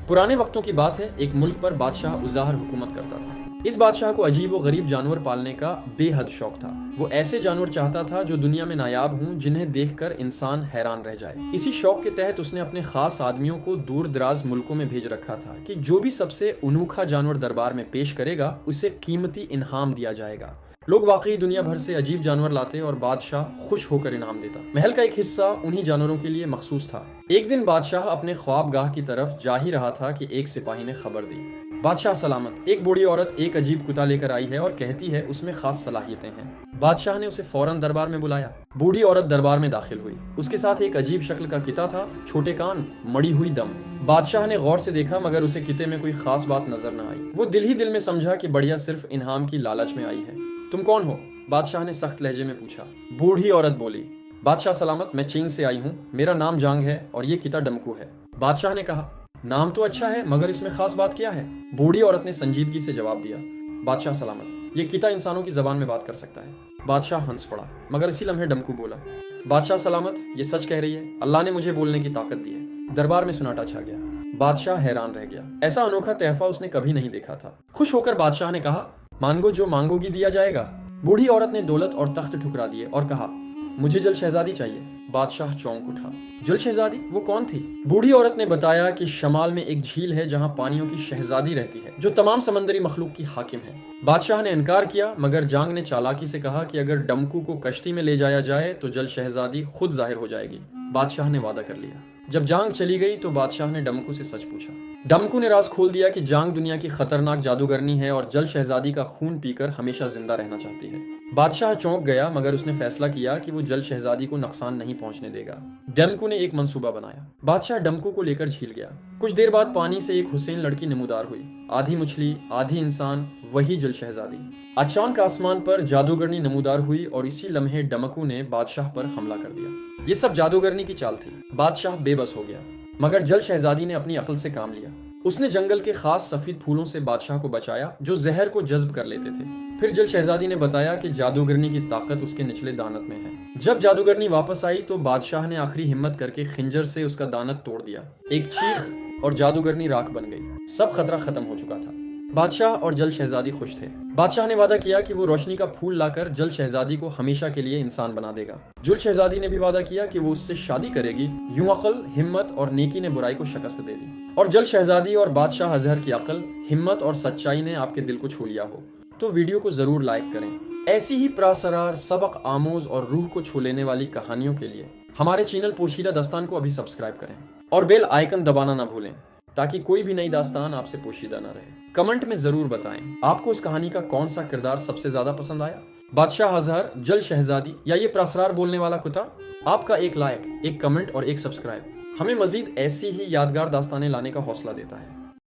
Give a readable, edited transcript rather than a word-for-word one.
पुराने वक्तों की बात है, एक मुल्क पर बादशाह उज़ाहर हुकूमत करता था। इस बादशाह को अजीब व गरीब जानवर पालने का बेहद शौक था। वो ऐसे जानवर चाहता था जो दुनिया में नायाब हों, जिन्हें देखकर इंसान हैरान रह जाए। इसी शौक के तहत उसने अपने खास आदमियों को दूर दराज मुल्कों में भेज रखा था कि जो भी सबसे अनोखा जानवर दरबार में पेश करेगा उसे कीमती इनाम दिया जाएगा। लोग वाकई दुनिया भर से अजीब जानवर लाते और बादशाह खुश होकर इनाम देता। महल का एक हिस्सा उन्हीं जानवरों के लिए मखसूस था। एक दिन बादशाह अपने ख्वाबगाह की तरफ जा ही रहा था कि एक सिपाही ने खबर दी, बादशाह सलामत, एक बूढ़ी औरत एक अजीब कुत्ता लेकर आई है और कहती है उसमें खास सलाहियतें हैं। बादशाह ने उसे फौरन दरबार में बुलाया। बूढ़ी औरत दरबार में दाखिल हुई। उसके साथ एक अजीब शक्ल का किता था, छोटे कान, मड़ी हुई दम। बादशाह ने गौर से देखा मगर उसे किते में कोई खास बात नजर न आई। वो दिल ही दिल में समझा कि बढ़िया सिर्फ इनाम की लालच में आई है। तुम कौन हो? बादशाह ने सख्त लहजे में पूछा। बूढ़ी औरत बोली, बादशाह सलामत, मैं चीन से आई हूँ, मेरा नाम जांग है और ये किता डमकू है। बादशाह ने कहा, नाम तो अच्छा है मगर इसमें खास बात क्या है? बूढ़ी औरत ने संजीदगी से जवाब दिया, बादशाह सलामत, ये किता इंसानों की जबान में बात कर सकता है। बादशाह हंस पड़ा मगर इसी लम्हे डमकू बोला, बादशाह सलामत, ये सच कह रही है, अल्लाह ने मुझे बोलने की ताकत दी है। दरबार में सुनाटा छा गया। बादशाह हैरान रह गया। ऐसा अनोखा तोहफा उसने कभी नहीं देखा था। खुश होकर बादशाह ने कहा, मांगो जो मांगोगी दिया जाएगा। बूढ़ी औरत ने दौलत और तख्त ठुकरा दिए और कहा, मुझे जल शहजादी चाहिए। बादशाह चौंक उठा। जल शहजादी? वो कौन थी? बूढ़ी औरत ने बताया कि शमाल में एक झील है जहां पानियों की शहजादी रहती है जो तमाम समंदरी मखलूक की हाकिम है। बादशाह ने इनकार किया मगर जांग ने चालाकी से कहा कि अगर डमकू को कश्ती में ले जाया जाए तो जल शहजादी खुद जाहिर हो जाएगी। बादशाह ने वादा कर लिया। जब जांग चली गई तो बादशाह ने डमकू से सच पूछा। डमकू ने राज खोल दिया कि जांग दुनिया की खतरनाक जादूगरनी है और जल शहजादी का खून पीकर हमेशा जिंदा रहना चाहती है। बादशाह चौंक गया मगर उसने फैसला किया कि वो जल शहजादी को नुकसान नहीं पहुंचने देगा। डमकू ने एक मंसूबा बनाया। बादशाह डमकू को लेकर झील गया। कुछ देर बाद पानी से एक हुसैन लड़की नमूदार हुई, आधी मछली आधी इंसान, वही जल शहजादी। अचानक आसमान पर जादूगरनी नमूदार हुई और इसी लम्हे डमकू ने बादशाह पर हमला कर दिया। ये सब जादूगरनी की चाल थी। बादशाह बेबस हो गया मगर जल शहजादी ने अपनी अक्ल से काम लिया। उसने जंगल के खास सफेद फूलों से बादशाह को बचाया जो जहर को जज्ब कर लेते थे। फिर जल शहजादी ने बताया कि जादूगरनी की ताकत उसके निचले दानत में है। जब जादूगरनी वापस आई तो बादशाह ने आखिरी हिम्मत करके खिंजर से उसका दानत तोड़ दिया। एक चीख और जादूगरनी राख बन गई। सब खतरा खत्म हो चुका था। बादशाह और जल शहजादी खुश थे। बादशाह ने वादा किया कि वो रोशनी का फूल लाकर जल शहजादी को हमेशा के लिए इंसान बना देगा। जल शहजादी ने भी वादा किया कि वो उससे शादी करेगी। यूं अक्ल, हिम्मत और नेकी ने बुराई को शिकस्त दे दी। और जल शहजादी और बादशाह अजहर की अक्ल, हिम्मत और सच्चाई ने आपके दिल को छू लिया हो तो वीडियो को जरूर लाइक करें। ऐसी ही प्रासरार, सबक आमोज और रूह को छू लेने वाली कहानियों के लिए हमारे चैनल पोशीदा दास्तान को अभी सब्सक्राइब करें और बेल आइकन दबाना ना भूलें ताकि कोई भी नई दास्तान आपसे पोशीदा ना रहे। कमेंट में जरूर बताएं आपको इस कहानी का कौन सा किरदार सबसे ज्यादा पसंद आया, बादशाह अजहर, जल शहजादी या ये प्रासरार बोलने वाला कुत्ता। आपका एक लाइक, एक कमेंट और एक सब्सक्राइब हमें मजीद ऐसी ही यादगार दास्तानें लाने का हौसला देता है।